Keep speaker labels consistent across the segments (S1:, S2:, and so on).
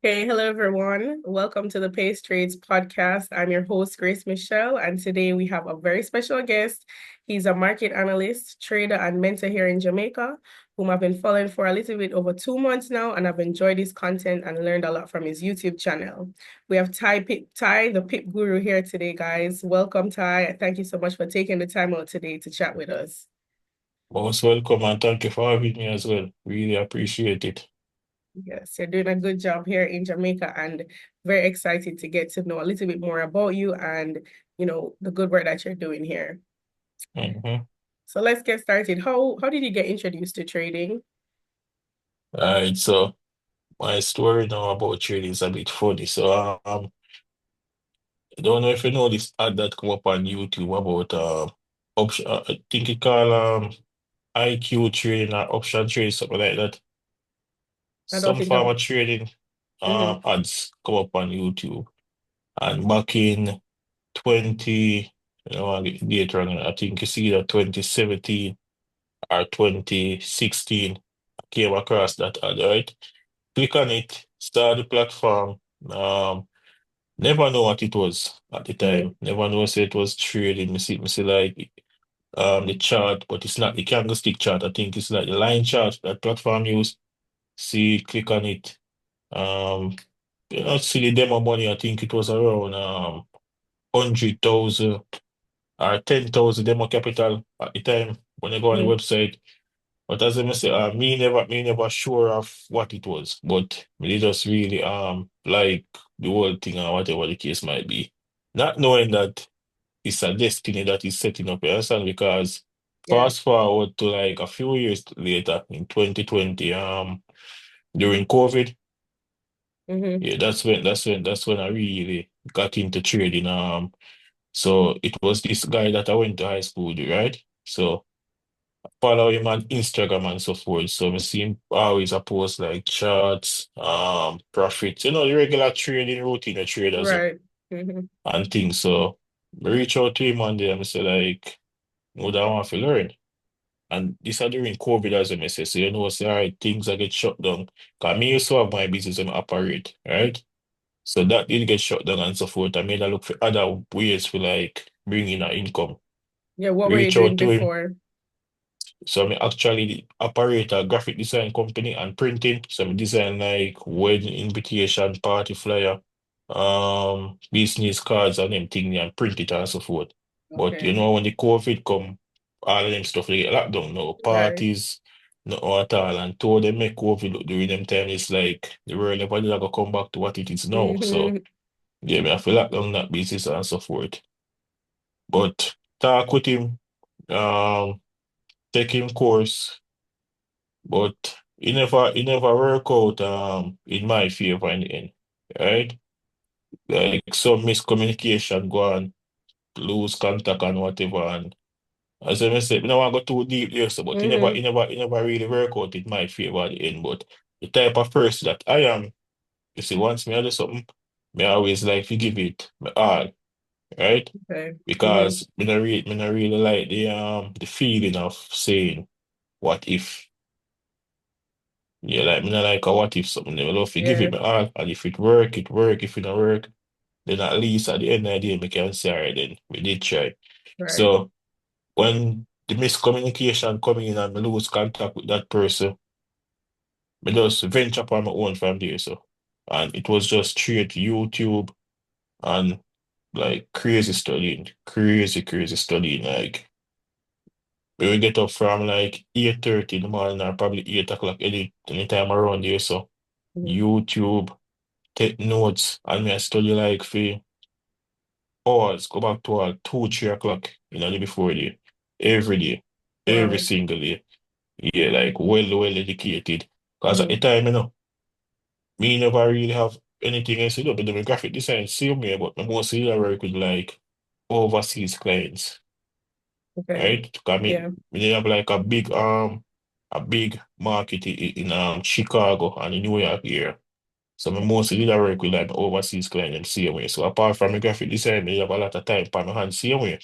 S1: Hey, hello everyone. Welcome to the Pace Trades podcast. I'm your host, Grace Michelle, and today we have a very special guest. He's a market analyst, trader, and mentor here in Jamaica, whom I've been following for a little bit over 2 months now, and I've enjoyed his content and learned a lot from his YouTube channel. We have Ty, the Pip Guru here today, guys. Welcome, Ty. Thank you so much for taking the time out today to chat with us.
S2: Most welcome and thank you for having me as well. Really appreciate it.
S1: Yes, you're doing a good job here in Jamaica and very excited to get to know a little bit more about you and, the good work that you're doing here.
S2: hmm
S1: So let's get started. How did you get introduced to trading?
S2: so my story now about trading is a bit funny. I don't know if you know this ad that come up on YouTube about option. I think it called IQ trading or option trading, something like that.
S1: I don't
S2: Some
S1: think
S2: form
S1: I've
S2: of trading
S1: hmm
S2: ads come up on YouTube, and back in 20, I get the date wrong. I think you see that 2017 or 2016, I came across that ad, right? Click on it, start the platform. Um, Never know what it was at the
S1: hmm
S2: time. Never know say it was trading. Me see like the chart, but it's not the candlestick chart. I think it's like the line chart that platform use. See, click on it. Um, see the demo money. I think it was around 100,000 or 10,000 demo capital at the time when I go on the
S1: hmm
S2: website. But as I say, me never sure of what it was, but me just really like the whole thing or whatever the case might be. Not knowing that it's a destiny that is setting up, you understand? Because
S1: Yeah.
S2: fast forward to like a few years later in 2020, during COVID,
S1: hmm
S2: yeah, that's when I really got into trading. So it was this guy that I went to high school with, right? So follow him on Instagram and so forth. So I see him always a post like charts, profits, the regular trading routine the traders
S1: Right. hmm
S2: and things. So I reach out to him one day and I say like, what I want to learn. And this are during COVID as I say. So say, all right, things I get shut down. Cause me used to have my business and operate, right? So that did get shut down and so forth. I made a look for other ways for like bringing an income.
S1: Yeah, what were you
S2: Reach
S1: doing
S2: out to him.
S1: before?
S2: So I actually operate a graphic design company and printing. So I design like wedding invitation, party flyer, business cards and everything and print it and so forth. But
S1: Okay.
S2: when the COVID come, all of them stuff they get locked down. No
S1: Right.
S2: parties, no at all. And to them make COVID look during them time, it's like the world never did ever come back to what it is now. So
S1: hmm
S2: yeah, me I feel locked down that business and so forth. But talk with him, um, take him course. But it never work out in my favor in the end. Right? Like some miscommunication go on, lose contact and whatever. And as I said, we don't want to go too deep here, so but
S1: hmm
S2: it never really work out in my favor at the end. But the type of person that I am, you see, once me I do something, me always like to give it my all, right?
S1: Okay.
S2: Because me not really like the feeling of saying what if. Yeah, like me not like a what if something. I love to give
S1: Yeah.
S2: it my all, and if it work, it work. If it don't work, then at least at the end of the day, we can say, all right, then we did try.
S1: Right.
S2: So when the miscommunication coming in and me lose contact with that person, me just venture upon my own from there. So, and it was just straight YouTube and like crazy studying. Like we will get up from like 8:30 in the morning or probably 8 o'clock anytime around there. So
S1: hmm
S2: YouTube, take notes, and me I study like for hours, go back to 2, 3 o'clock, the before day, every day, every
S1: Wow.
S2: single day. Yeah, like well educated. Because at the
S1: hmm
S2: time, me never really have anything else to do, but the graphic design same way, but I mostly I work with like overseas clients,
S1: Okay.
S2: right? Because
S1: Yeah.
S2: me they have like a big market in Chicago and in New York here. So I mostly did I work with like overseas clients them same way. So apart from the graphic design, I have a lot of time on my hands same way.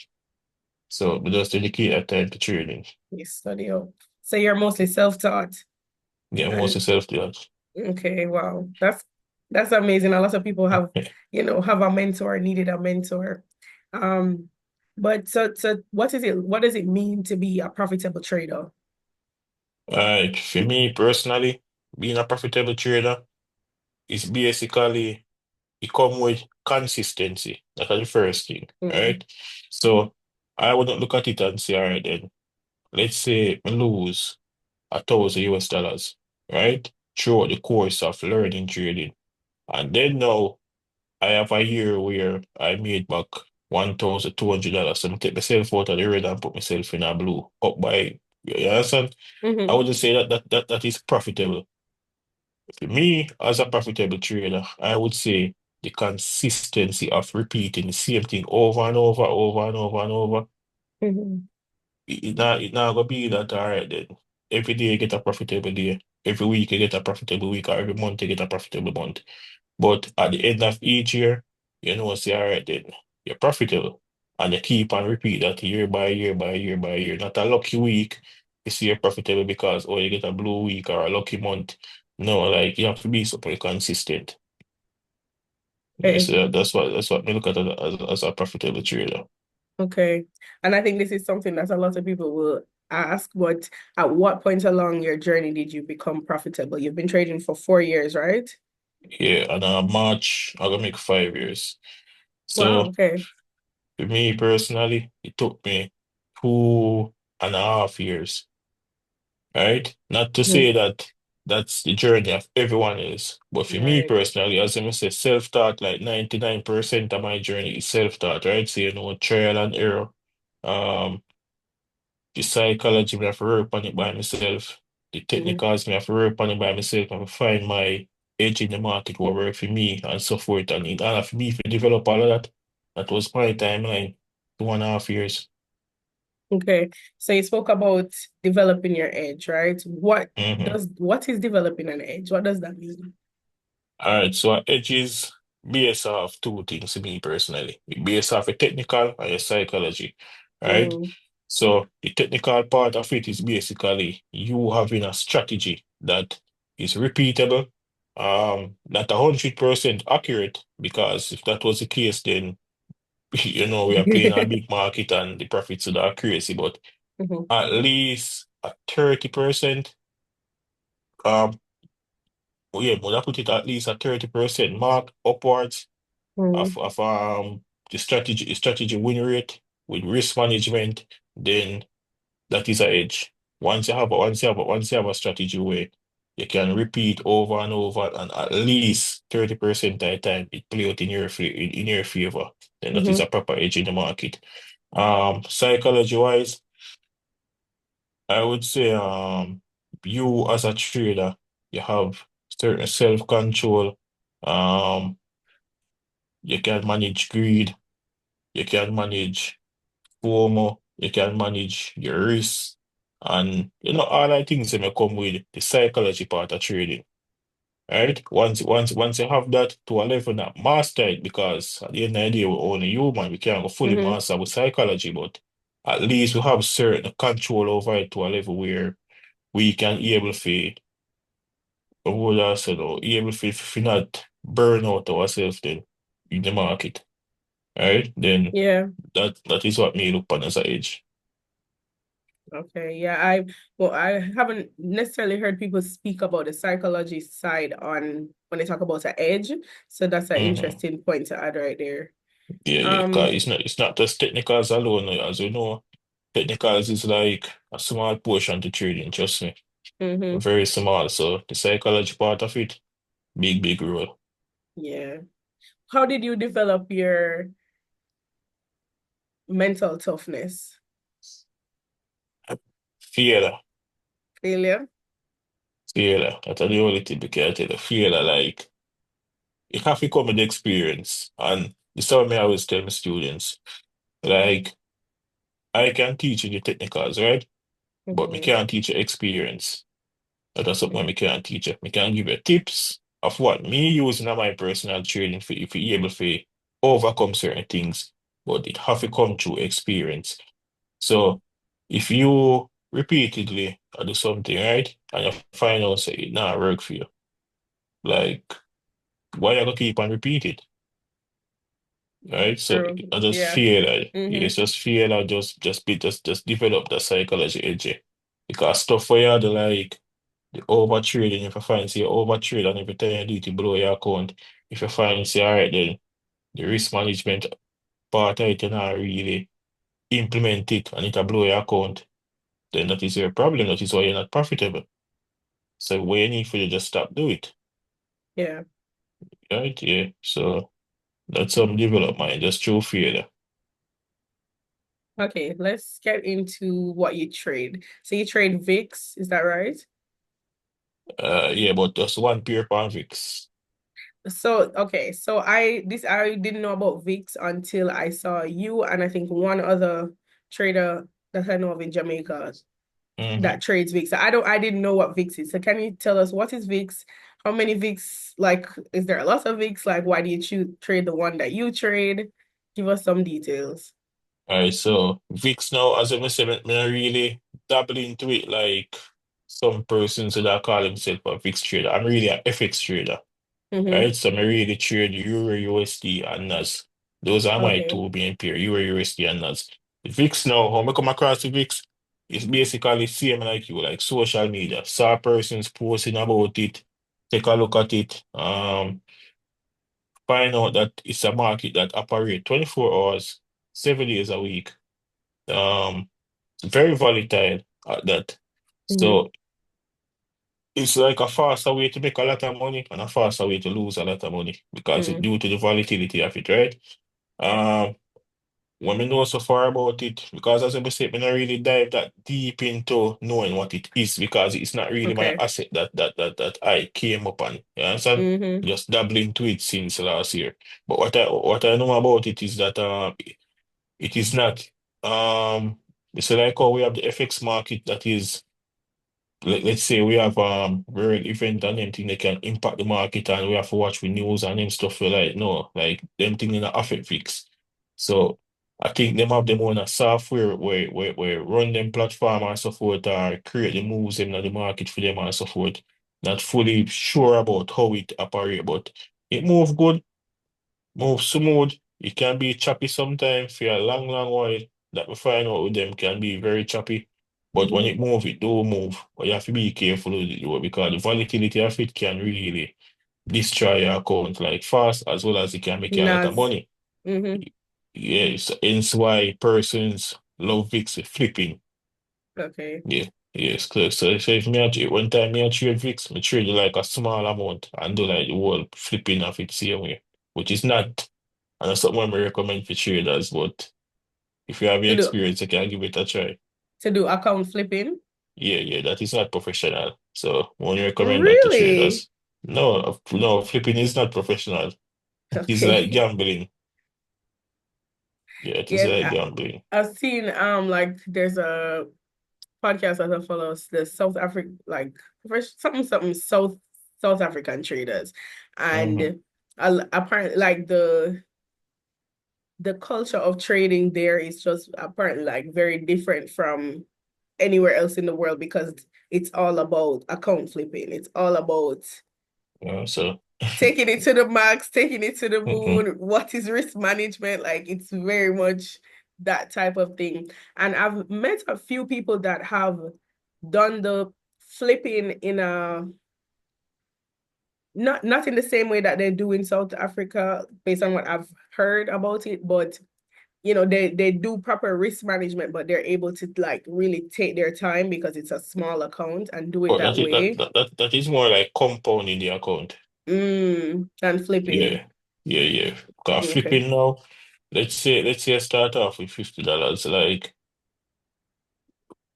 S2: So we just dedicate that time to training.
S1: You study up. So you're mostly self-taught.
S2: Yeah,
S1: And
S2: mostly self-taught.
S1: okay, wow. That's That's amazing. A lot of people have, have a mentor, needed a mentor. Um, but so what does it mean to be a profitable trader?
S2: Like for me personally, being a profitable trader is basically it come with consistency. That's the first thing,
S1: Mm,
S2: right? So I wouldn't look at it and say, all right, then let's say I lose $1,000, right? Throughout the course of learning trading. And then now I have a year where I made back $1,200. So I take myself out of the red and put myself in a blue up by, you understand? I
S1: hmm
S2: would just say that is profitable. For me, as a profitable trader, I would say the consistency of repeating the same thing over and over, over and over and over.
S1: hmm
S2: It not gonna be that all right then. Every day you get a profitable day. Every week you get a profitable week, or every month you get a profitable month. But at the end of each year, say, all right then, you're profitable. And you keep on repeat that year by year by year by year. Not a lucky week, you see you're profitable because you get a blue week or a lucky month. No, like you have to be super consistent. Yes,
S1: Okay.
S2: that's what me look at as a profitable trader.
S1: Okay. And I think this is something that a lot of people will ask, but at what point along your journey did you become profitable? You've been trading for 4 years, right?
S2: Yeah, and March I'm gonna make 5 years.
S1: Wow,
S2: So
S1: okay.
S2: for me personally, it took me 2.5 years. Right? Not to
S1: Mhm.
S2: say that that's the journey of everyone else, but for me
S1: Right.
S2: personally, as I say, self-taught, like 99% of my journey is self-taught, right? So, trial and error. Um, the psychology, me have to work on it by myself. The
S1: Mhm.
S2: technicals, me have to work on it by myself and find my edge in the market, what work for me and so forth. And in order for me to develop all of that, that was my timeline, 2.5 years.
S1: Okay. So you spoke about developing your edge, right?
S2: Mm-hmm.
S1: What is developing an edge? What does that mean?
S2: All right, so edge is based off two things to me personally. It based off a technical and a psychology, right?
S1: Mm,
S2: So the technical part of it is basically you having a strategy that is repeatable, not 100% accurate, because if that was the case, then we are playing a big market and the profits would accuracy, but
S1: mhm,
S2: at least a 30%, um, yeah, would I put it at least a 30% mark upwards
S1: mm,
S2: of the strategy win rate with risk management, then that is a edge. Once you have a strategy where you can repeat over and over and at least 30% of the time it play out in your favor, then that is
S1: mhm,
S2: a proper edge in the market. Psychology wise, I would say you as a trader, you have certain self-control. Um, you can manage greed, you can manage FOMO, you can manage your risks, and all the things that may come with the psychology part of trading. Right? Once you have that to a level not master it, because at the end of the day, we're only human, we can't go fully
S1: mhm.
S2: master with psychology, but at least we have certain control over it to a level where we can able to what I said, able to not burn out ourselves then in the market. Right? Then
S1: Yeah.
S2: that is what me look upon as a age.
S1: Okay. Yeah. I haven't necessarily heard people speak about the psychology side on when they talk about the edge. So that's an
S2: Mhm.
S1: interesting point to add right there.
S2: Yeah, yeah. 'Cause
S1: Um,
S2: it's not just technicals alone. As you know, technicals is like a small portion to trading, trust me.
S1: mhm,
S2: Very small. So the psychology part of it, big, big role.
S1: yeah. How did you develop your mental toughness?
S2: Fear,
S1: Failure?
S2: fear. That's the only thing because I tell you, fear, like, it have to come with the experience. And this is what I always tell my students. Like, I can teach you the technicals, right? But me
S1: Mhm,
S2: can't teach you experience. That's something me can't teach you. Me can give you tips of what me using in my personal training for if you able to overcome certain things, but it have to come through experience. So if you repeatedly do something right and you find out say it not work for you, like why you gonna keep and repeat it? Right? So
S1: True.
S2: I just
S1: Yeah.
S2: feel like
S1: Mm-hmm.
S2: it's just feel like just develop the psychology edge. Because stuff where you do like the over trading, if you find say you over trade and every time you do it, you blow your account. If you find say all right then the risk management part of it you not really implement it and it a blow your account, then that is your problem. That is why you're not profitable. So what you need for you just stop do it.
S1: Yeah.
S2: Right? Yeah. So that's some development, just through fear.
S1: Okay, let's get into what you trade. So you trade VIX, is that right?
S2: Yeah, but just one pair convicts.
S1: So okay, so I didn't know about VIX until I saw you and I think one other trader that I know of in Jamaica
S2: Mm-hmm.
S1: that trades VIX. I didn't know what VIX is. So can you tell us what is VIX? How many VIX? Like, is there a lot of VIX? Like, why do you choose trade the one that you trade? Give us some details.
S2: All right, so VIX now, as I said, me not really dabble into it like some persons that call themselves a VIX trader. I'm really a FX trader.
S1: Mm-hmm.
S2: Right? So I really trade Euro, USD, and NAS. Those are my
S1: Okay.
S2: two main pair, Euro, USD, and NAS. The VIX now, how I come across the VIX, it's basically same like you, like social media. Saw persons posting about it, take a look at it, find out that it's a market that operates 24 hours, 7 days a week. Um, very volatile at that.
S1: Mm-hmm.
S2: So it's like a faster way to make a lot of money and a faster way to lose a lot of money because it
S1: Mm-hmm.
S2: due to the volatility of it, right? Um, when we know so far about it, because as I said, I not really dive that deep into knowing what it is because it's not really my
S1: Okay.
S2: asset that I came up on. You understand?
S1: Mm-hmm.
S2: Just dabbling into it since last year. But what I know about it is that it is not it's like how we have the FX market that is let's say we have world event and them thing that can impact the market and we have to watch the news and them stuff we like no like them thing in a affect fix. So I think them have them own a software where run them platform and so forth or create the moves in the market for them and so forth. Not fully sure about how it operate, but it move good, move smooth. It can be choppy sometimes for a long, long while. That we find out with them can be very choppy. But when
S1: Mm-hmm.
S2: it move, it do move. But you have to be careful with it though, because the volatility of it can really destroy your account like fast as well as it can make you a lot of
S1: Nas.
S2: money.
S1: Mm-hmm.
S2: Yes, hence why persons love VIX flipping.
S1: Okay.
S2: Yeah, yes, clear. So if me one time me a trade VIX, me trade like a small amount and do like the whole flipping of it same way, which is not. And that's something I recommend for traders, but if you have the
S1: To do
S2: experience, you can give it a try.
S1: to do account flipping?
S2: Yeah, yeah, that is not professional. So when you recommend that to
S1: Really?
S2: traders, no, no, flipping is not professional. It is like
S1: Okay.
S2: gambling. Yeah, it is
S1: Yes,
S2: like gambling.
S1: I've seen like there's a podcast that I follow, the South Africa like something South African traders,
S2: Mm-hmm.
S1: and apparently like the culture of trading there is just apparently like very different from anywhere else in the world because it's all about account flipping. It's all about
S2: So,
S1: taking it to the max, taking it to the
S2: mhm.
S1: moon. What is risk management? Like it's very much that type of thing. And I've met a few people that have done the flipping in a not in the same way that they do in South Africa, based on what I've heard about it, but they do proper risk management, but they're able to like really take their time because it's a small account and do it
S2: But
S1: that
S2: that is
S1: way.
S2: that is more like compounding the account.
S1: And flipping.
S2: Yeah, yeah, yeah. Because
S1: Okay.
S2: flipping now, let's say I start off with $50. Like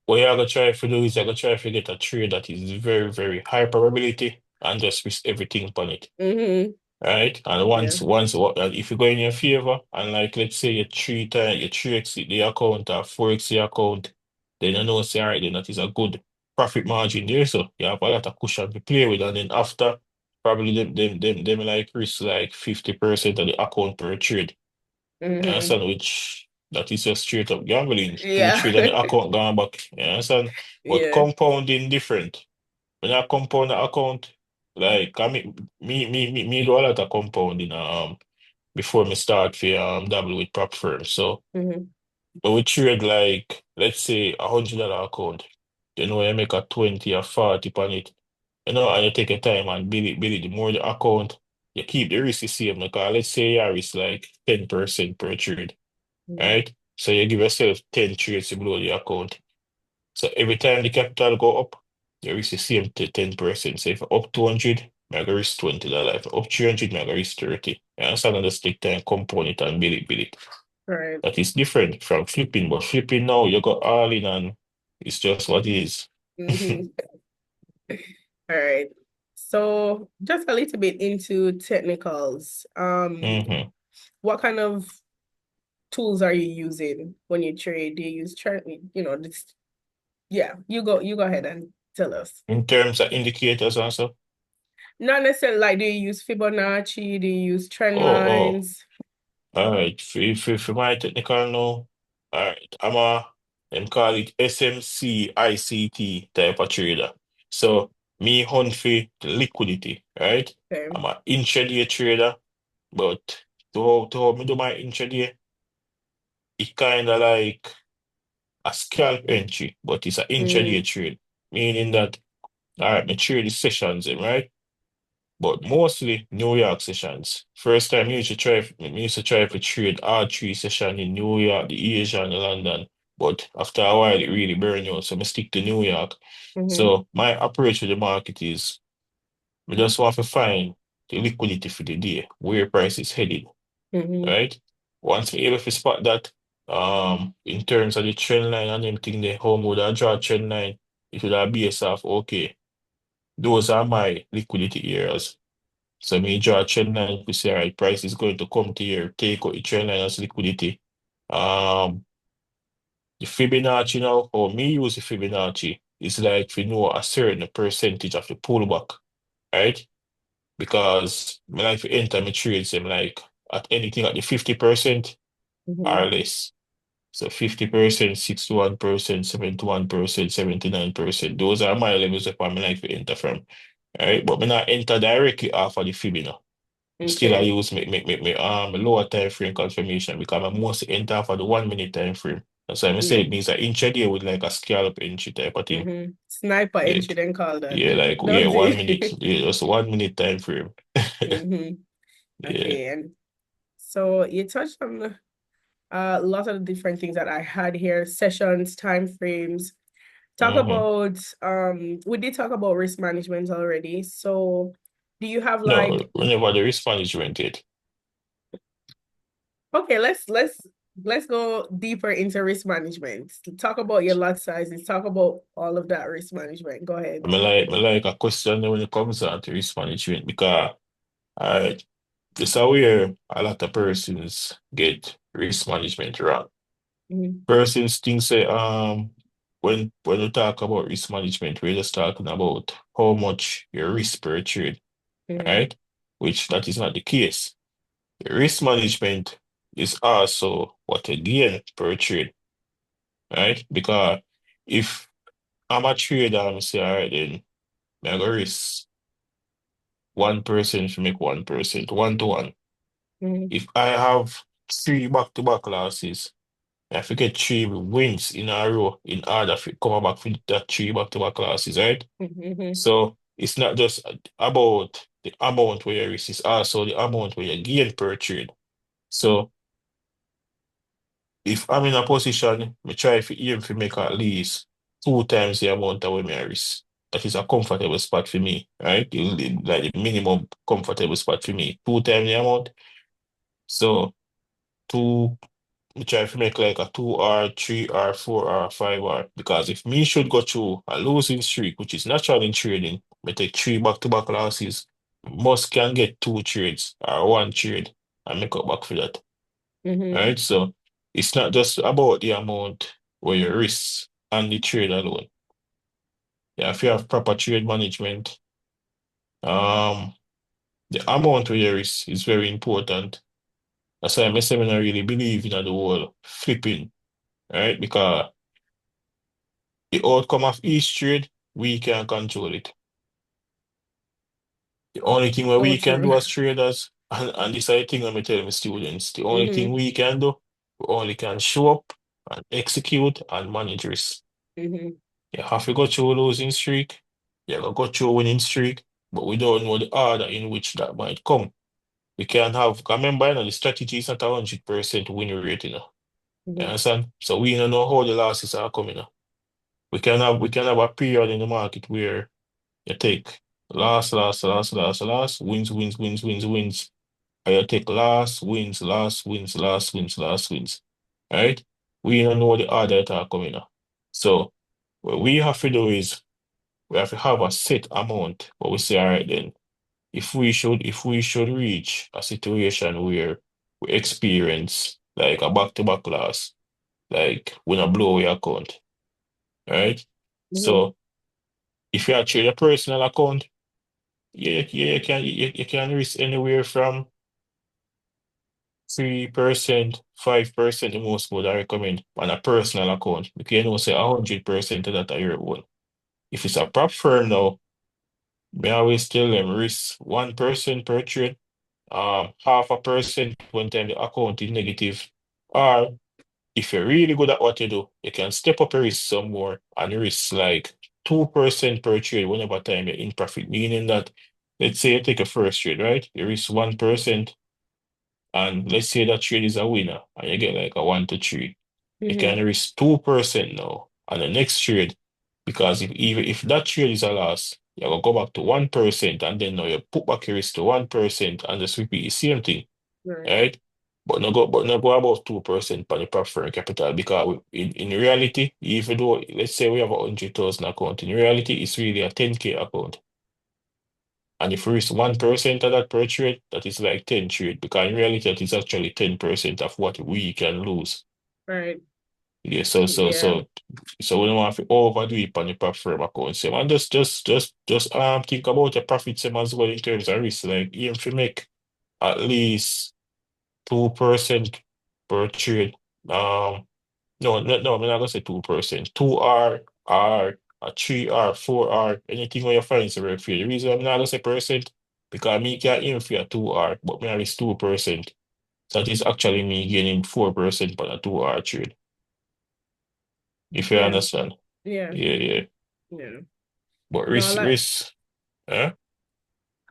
S2: what you're gonna try to do is you're gonna try to get a trade that is very, very high probability and just risk everything upon it.
S1: Mm-hmm.
S2: Right? And
S1: Yeah.
S2: if you go in your favor and like let's say you 3x the account or 4x the account, then you know say all right then that is a good profit margin there. So you have a lot of cushion to play with and then after probably them like risk like 50% of the account per trade. You
S1: Mm-hmm.
S2: understand? Which that is just straight up gambling. Two
S1: Yeah.
S2: trade and the account gone back. You understand? But
S1: Yeah.
S2: compounding different. When I compound the account, like I mean me do a lot of compounding before me start for dabble with prop firms. So
S1: Mm-hmm.
S2: but we trade like let's say $100 account. You know you make a 20 or 40 on it. You know, and you take your time and build it. The more the account, you keep the risk the same. Because let's say your risk like 10% per trade, right? So you give yourself 10 trades to blow the account. So every time the capital go up, you risk the same to 10%. So if up 200, I go risk $20. If up 300, I go risk 30. You understand? And just take time, compound it and build it.
S1: Right.
S2: That is different from flipping, but flipping now, you got all in and it's just what it is.
S1: Mm-hmm. All right. So just a little bit into technicals.
S2: hmm
S1: What kind of tools are you using when you trade? Do you use this, yeah, you go ahead and tell us.
S2: In terms of indicators also.
S1: Not necessarily like do you use Fibonacci? Do you use trend
S2: Oh,
S1: lines?
S2: all right. For my technical now, all right. Them call it SMC ICT type of trader. So me hunt for the liquidity, right?
S1: Okay.
S2: I'm a intraday trader, but to how me do my intraday, it kind of like a scalp entry, but it's an
S1: Mm-hmm.
S2: intraday trade, meaning that, all right, me trade the sessions, right? But mostly New York sessions. First time me used to try for trade all three sessions in New York, the Asia and the London. But after a while it really burned out. So I stick to New York.
S1: Mm-hmm.
S2: So my approach to the market is we just want to find the liquidity for the day, where price is headed,
S1: Mm-hmm.
S2: right? Once we able to spot that, in terms of the trend line and everything, the home would I draw a trend line, it would have base off, okay, those are my liquidity areas. So me draw a trend line to say, all right, price is going to come to here, take out the trend line as liquidity. Um, the Fibonacci now, or me use the Fibonacci, is like we know a certain percentage of the pullback, right? Because me like to enter my trades, I'm like at anything at the 50%
S1: Mm-hmm.
S2: or less. So 50%, 61%, 71%, 79%. Those are my levels that I'm like to enter from. Right? But me not enter directly off of the Fibonacci. Still, I
S1: Okay.
S2: use me lower time frame confirmation because I mostly enter for the 1 minute time frame. That's why I say
S1: Yeah.
S2: it means that intraday with like a scalp entry type of thing.
S1: Mm-hmm. Sniper
S2: Yeah,
S1: entry then call that.
S2: yeah, like yeah,
S1: Don't
S2: 1 minute,
S1: it?
S2: yeah, just 1 minute time frame.
S1: Mm-hmm.
S2: Yeah.
S1: Okay. And so you touched on a lot of the different things that I had here, sessions, time frames. Talk
S2: hmm
S1: about we did talk about risk management already. So do you have
S2: No,
S1: like
S2: whenever the risk management it.
S1: okay, let's go deeper into risk management. Talk about your lot sizes, talk about all of that risk management. Go ahead.
S2: I like a question when it comes down to risk management because I this is where a lot of persons get risk management wrong.
S1: Mm-hmm.
S2: Persons think say when we talk about risk management, we're just talking about how much your risk per trade,
S1: Mm-hmm.
S2: right? Which that is not the case. Risk management is also what you gain per trade, right? Because if I'm a trader, I'm say, all right, then I go risk 1% to make 1%, 1 to 1.
S1: Mm-hmm.
S2: If I have three back-to-back losses, I have to get three wins in a row in order to come back from that three back-to-back losses, right?
S1: Mm-hmm.
S2: So it's not just about the amount where you risk, it's also the amount where you gain per trade. So if I'm in a position, I try to aim to make at least two times the amount of where I risk. That is a comfortable spot for me, right? Like the minimum comfortable spot for me. Two times the amount. So two, I try to make like a 2 hour, 3 hour, 4 hour, 5 hour. Because if me should go through a losing streak, which is natural in trading, I take three back-to-back losses, most can get two trades or one trade and make up back for that.
S1: Mm-hmm.
S2: Right? So it's not just about the amount where you risk and the trade alone. Yeah, if you have proper trade management, um, the amount where you risk is very important. That's why I say I really believe in the whole flipping, right? Because the outcome of each trade, we can control it. The only thing where
S1: So
S2: we can
S1: true.
S2: do as traders, and this is the thing I'm telling my students, the only thing
S1: Mm-hmm.
S2: we can do, we only can show up and execute and manage risk.
S1: Mm-hmm.
S2: You have to go through a losing streak, you gotta go through a winning streak, but we don't know the order in which that might come. We can have, 'cause remember, the strategy is not 100% win rate, You
S1: Mm-hmm.
S2: understand? So we don't know how the losses are coming. We can have a period in the market where you take loss, wins, wins, wins, wins, wins. Or you take loss, wins, loss, wins, loss, wins, loss, wins. Right? We don't know the order that are coming up. So what we have to do is we have to have a set amount, but we say, all right then, if we should reach a situation where we experience like a back-to-back loss, like when I blow away account, right?
S1: Mm-hmm.
S2: So if you actually a personal account, you can risk anywhere from 3%, 5% the most would I recommend on a personal account. Because say 100% of that are your own. If it's a prop firm now, me always tell them risk 1% per trade, half a percent when time the account is negative. Or if you're really good at what you do, you can step up your risk some more and risk like 2% per trade whenever time you're in profit. Meaning that, let's say you take a first trade, right? You risk 1%, and let's say that trade is a winner, and you get like a 1 to 3. You
S1: Mm-hmm.
S2: can risk 2% now on the next trade, because if that trade is a loss, you will go back to 1%, and then now you put back your risk to 1% and just repeat the same thing.
S1: Right.
S2: Right? But no go about 2% for the preferred capital, because in reality, even though let's say we have 100,000 account, in reality it's really a 10K account. And if we risk 1% of that per trade, that is like 10 trade, because in reality that is actually 10% of what we can lose.
S1: Right.
S2: Yeah, so so
S1: Yeah.
S2: so so we don't want to overdo it on the preferred account. So man, just think about your profits as well in terms of risk. Like aim to make at least 2% per trade. No, I'm not gonna say 2%. 2R, R, a 3R, 4R, anything where you find is a work for you. The reason I'm not gonna say percent, because me can aim for a 2R, but me have is 2%. So that is actually me gaining 4% on a 2R trade. If you
S1: Yeah.
S2: understand.
S1: Yeah.
S2: Yeah, yeah.
S1: Yeah.
S2: But
S1: No, I like.
S2: eh?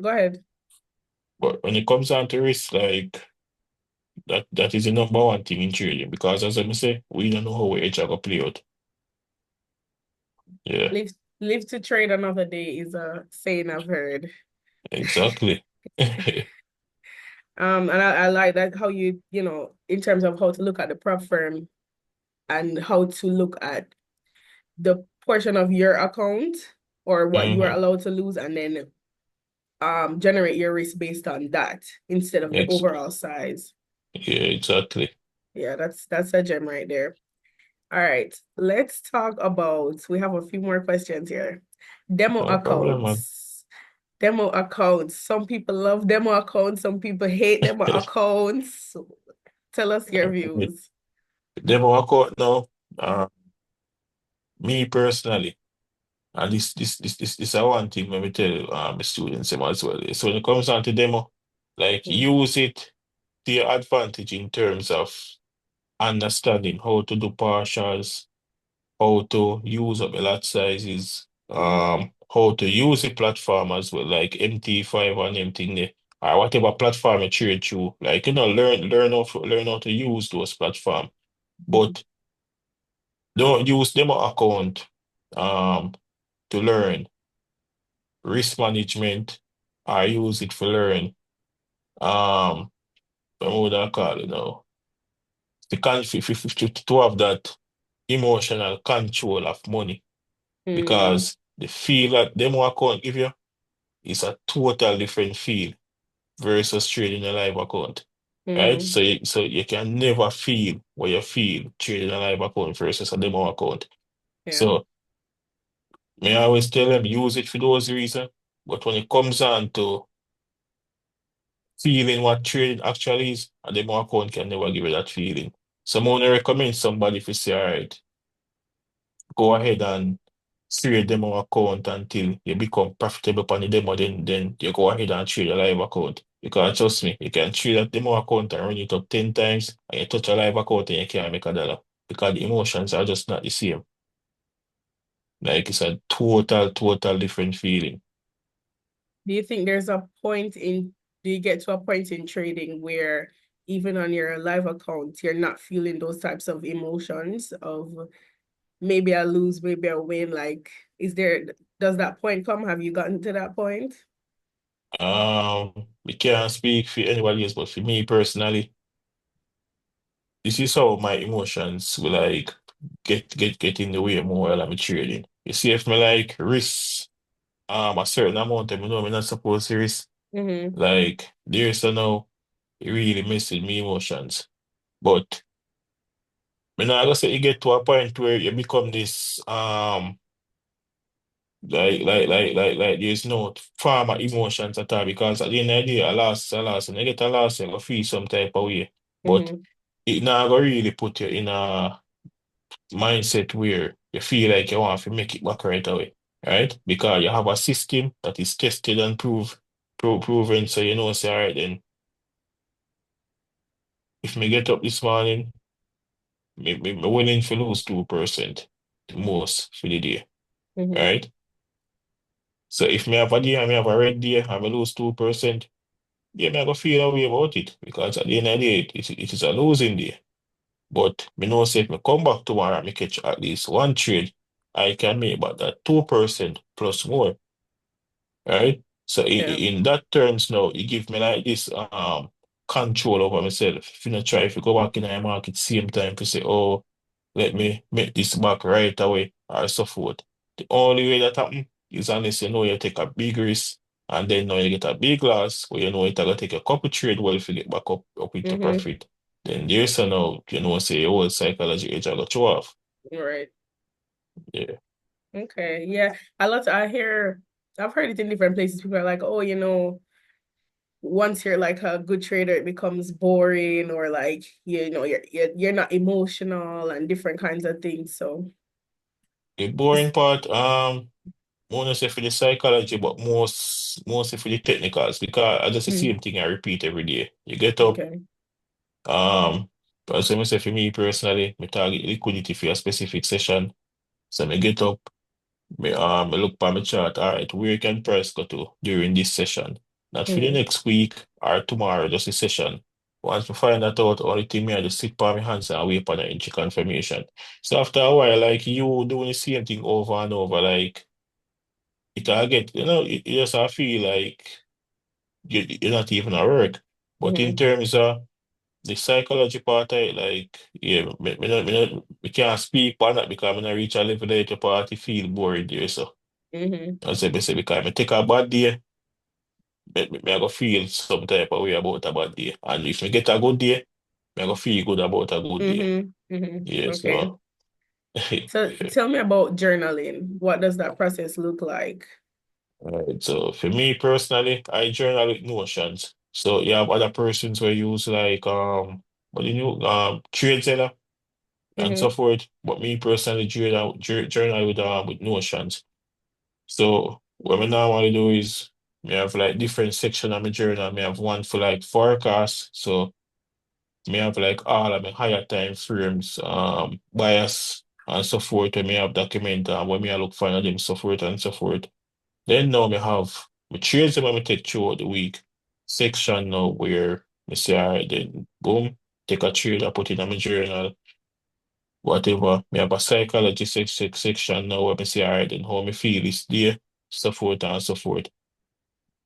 S1: Go ahead.
S2: But when it comes down to risk, like that is the number one thing in trading, because as I say, we don't know how we edge are gonna play out. Yeah,
S1: Live live to trade another day is a saying I've heard.
S2: exactly.
S1: And I like that how in terms of how to look at the prop firm and how to look at the portion of your account or what you are
S2: hmm
S1: allowed to lose, and then generate your risk based on that instead of the
S2: Ex
S1: overall size.
S2: yeah, exactly.
S1: Yeah, that's a gem right there. All right, let's talk about, we have a few more questions here. Demo
S2: No problem, man.
S1: accounts. Demo accounts. Some people love demo accounts, some people hate demo accounts. Tell us your views.
S2: Them work out now. Uh, Me personally, and this is one thing when we tell the students them as well. So when it comes down to demo, like use it to your advantage in terms of understanding how to do partials, how to use up the lot sizes, how to use the platform as well, like MT5 and everything there, or whatever platform you trade through. Like learn how to use those platform, but don't use demo account um to learn risk management. I use it for learn what would I call it now? The to have that emotional control of money,
S1: Mm,
S2: because the feel that demo account give you is a total different feel versus trading a live account. Right?
S1: mm,
S2: So you can never feel what you feel trading a live account versus a demo account.
S1: yeah.
S2: So may I always tell them use it for those reasons. But when it comes on to feeling what trading actually is, a demo account can never give you that feeling. So I want to recommend somebody if you say, all right, go ahead and trade demo account until you become profitable on the demo, then you go ahead and trade a live account. Because trust me, you can trade a demo account and run it up 10 times, and you touch a live account and you can't make a dollar. Because the emotions are just not the same. Like it's a total different feeling.
S1: Do you think there's a point in, do you get to a point in trading where even on your live account, you're not feeling those types of emotions of maybe I lose, maybe I win? Like, is there, does that point come? Have you gotten to that point?
S2: We can't speak for anybody else, but for me personally, this is how my emotions will like get in the way more while I'm trading. You see, if me like risk a certain amount of me know I'm not supposed to risk,
S1: Mm-hmm.
S2: like there's a now it really messes me emotions. But me not gonna say you get to a point where you become this like there's no farmer emotions at all because at the end of the day a loss and you get a loss, you go feel some type of way. But
S1: Mm-hmm.
S2: it not gonna really put you in a mindset where you feel like you want to make it back right away, right? Because you have a system that is tested and proven, so you know, say, all right, then if me get up this morning, me willing to lose 2%, the most for the day,
S1: Mm-hmm.
S2: right? So if me have a day and me have a red day and me lose 2%, yeah, me I go feel a way about it because at the end of the day, it is a losing day. But me know say if me come back tomorrow and me catch at least one trade, I can make about that 2% plus more. Right? So
S1: Yeah.
S2: in that terms now, it give me like this control over myself. If you not try if you go back in the market same time to say, oh, let me make this back right away or so forth. The only way that happen is unless you know you take a big risk and then now you get a big loss where you know it gonna take a couple trade well if you get back up into
S1: Mm-hmm.
S2: profit. Then there's a now, you know, say your whole psychology edge I got you off.
S1: Right.
S2: Yeah.
S1: Okay. Yeah. I hear, I've heard it in different places. People are like, oh, once you're like a good trader, it becomes boring, or like you're not emotional and different kinds of things. So
S2: The
S1: it's
S2: boring part, wanna say for the psychology, but mostly for the technicals because I just the
S1: mm,
S2: same thing I repeat every day. You get up,
S1: okay.
S2: um, as I say for me personally, me target liquidity for a specific session. So me get up, me look for my chart, all right, where can price go to during this session? Not for the
S1: Mm,
S2: next week or tomorrow, just a session. Once we find that out, only thing me I just sit by my hands and wait for the entry confirmation. So after a while, like you doing the same thing over and over, like it I get, it just I feel like you're not even at work. But in
S1: mm-hmm,
S2: terms of the psychology part, I like, yeah, me can't speak on that because I'm not reach a level that the party feel bored there. So
S1: mm-hmm,
S2: I say because I take a bad day, I go feel some type of way about a bad day. And if I get a good day, I go feel good about a good day.
S1: mm-hmm, mm-hmm.
S2: Yeah,
S1: Okay.
S2: so
S1: So tell me about journaling. What does that process look like?
S2: Right. So for me personally, I journal with Notions. So you have other persons who use like what do you know trade seller and so
S1: Mm-hmm,
S2: forth. But me personally journal with Notions. So what I normally do is me have like different section of my journal. Me have one for like forecast. So me have like all of my higher time frames, bias and so forth. And me have document when me I look for them so forth and so forth. Then now me have my trades them I take throughout the week section now where me say, all right, then boom, take a trade, I put it in my journal, whatever. Me have a psychology section now where me say, all right, then how me feel is there, so forth and so forth.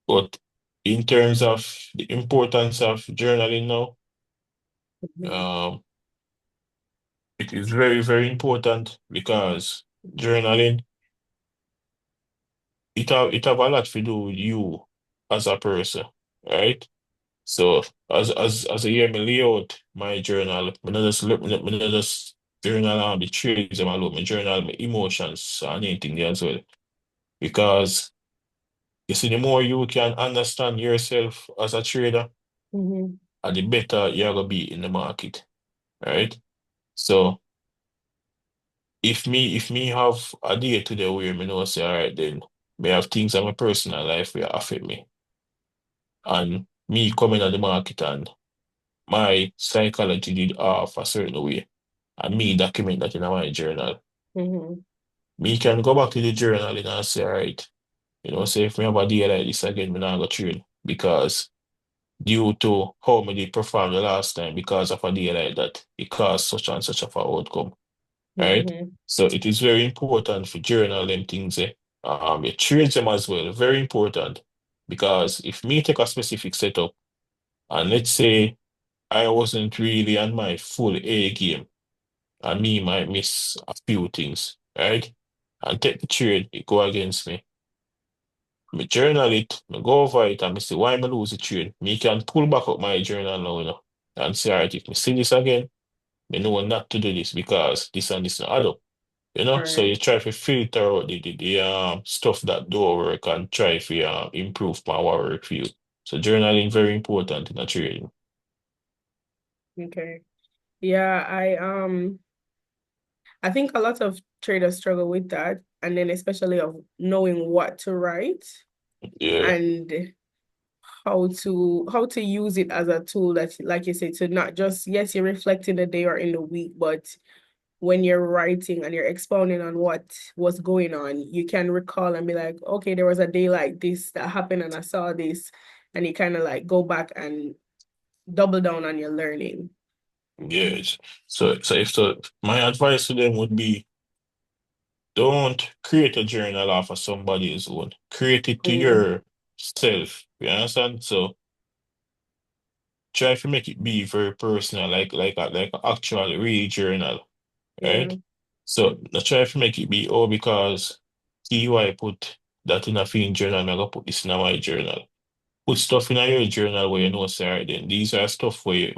S2: But in terms of the importance of journaling now,
S1: mm-hmm,
S2: um, it is very important because journaling, it have a lot to do with you as a person, right? So as I hear me lay out my journal, me not just journal on the trades I'm alone, me journal my emotions and anything there as well. Because you see, the more you can understand yourself as a trader,
S1: mm-hmm.
S2: the better you're gonna be in the market. Right? So if me have a day today where me know say all right then me have things in my personal life where affect me and me coming at the market and my psychology did off a certain way and me document that in my journal.
S1: Mm-hmm.
S2: Me can go back to the journal and say, all right, say if me have a day like this again, me not go train because due to how me did perform the last time because of a day like that, it caused such and such of a outcome, right?
S1: Mm-hmm.
S2: So it is very important for journal them things, you trade them as well, very important because if me take a specific setup and let's say I wasn't really on my full A game and me might miss a few things, right? And take the trade, it go against me. Me journal it, me go over it, and me see why me lose the trade. Me can pull back up my journal now, and say, all right, if me see this again, me know not to do this because this and this not add up, So
S1: Right.
S2: you try to filter out the stuff that do work and try to improve my work for you. So journaling very important in a trading.
S1: Okay. Yeah, I think a lot of traders struggle with that, and then especially of knowing what to write
S2: Yeah,
S1: and how to use it as a tool that, like you said, to not just, yes, you reflect in the day or in the week, but when you're writing and you're expounding on what was going on, you can recall and be like, okay, there was a day like this that happened and I saw this, and you kind of like go back and double down on your learning.
S2: yes. So my advice to them would be don't create a journal off of somebody's own. Create it to
S1: Mm,
S2: yourself. You understand? So try to make it be very personal, like a actual real journal,
S1: yeah.
S2: right? So I try to make it be because see why I put that in a field journal, I'm gonna put this in my journal. Put stuff in your journal where you know, say, all right, then these are stuff where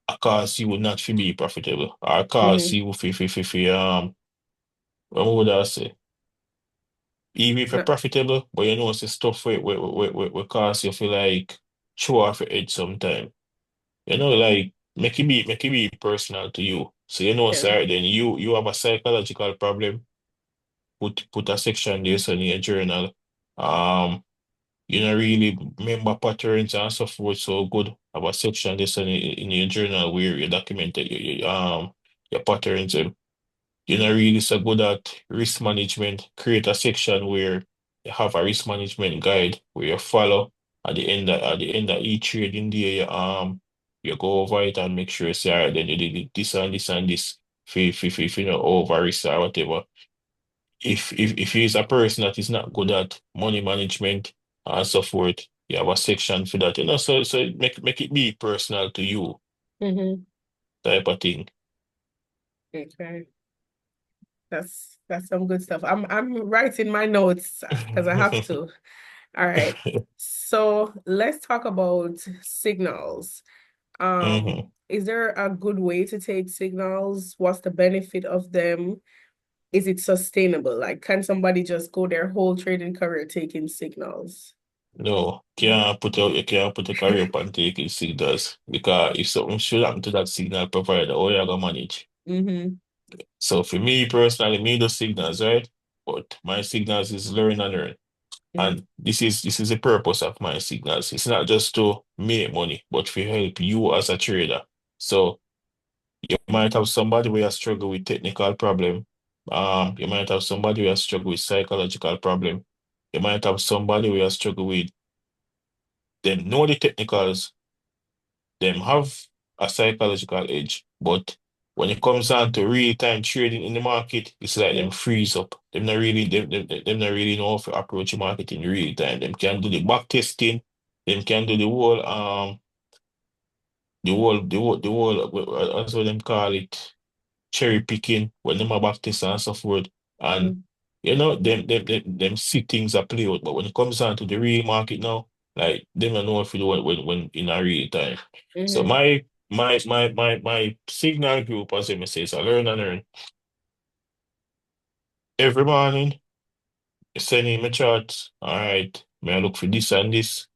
S2: a cause you would not feel be profitable, or a cause
S1: Mm-hmm.
S2: you would what would I say? Even if you're
S1: No,
S2: profitable, but you know it's the stuff where cause you feel like show off your edge sometime. Like make it be personal to you. So
S1: yeah.
S2: sir, then you have a psychological problem, put a section there so in your journal. Um you don't really remember patterns and so forth so good. Have a section there so in your journal where you document your patterns. You're not really so good at risk management, create a section where you have a risk management guide where you follow at the end of each trading day, you go over it and make sure you say, all right, then you did this and this and this, if you know over risk or whatever. If you're a person that is not good at money management and so forth, you have a section for that, so make it be personal to you
S1: Mm-hmm.
S2: type of thing.
S1: Okay. That's some good stuff. I'm writing my notes because I have to. All right. So let's talk about signals.
S2: hmm
S1: Is there a good way to take signals? What's the benefit of them? Is it sustainable? Like, can somebody just go their whole trading career taking signals?
S2: No, you can't put a career up and take it signals because if something should happen to that signal provider, how you gonna manage?
S1: Mm-hmm.
S2: So for me personally, me do signals, right? But my signals is learn and earn.
S1: Mm-hmm.
S2: And this is the purpose of my signals. It's not just to make money, but to help you as a trader. So you might have somebody where you struggle with technical problem. You might have somebody where you struggle with psychological problem. You might have somebody where you struggle with them know the technicals, them have a psychological edge, but when it comes down to real-time trading in the market, it's like them freeze up. Them not really know how to approach the market in real time. Them can do the back testing, them can do the whole, as what them call it, cherry picking when them are back test and so forth. And
S1: Mm-hmm.
S2: them see things are play out. But when it comes down to the real market now, like them don't know if you do it when in a real time. So
S1: Mm-hmm.
S2: my signal group, as I say, is I learn and learn. Every morning, you send in my charts. All right, may I look for this and this.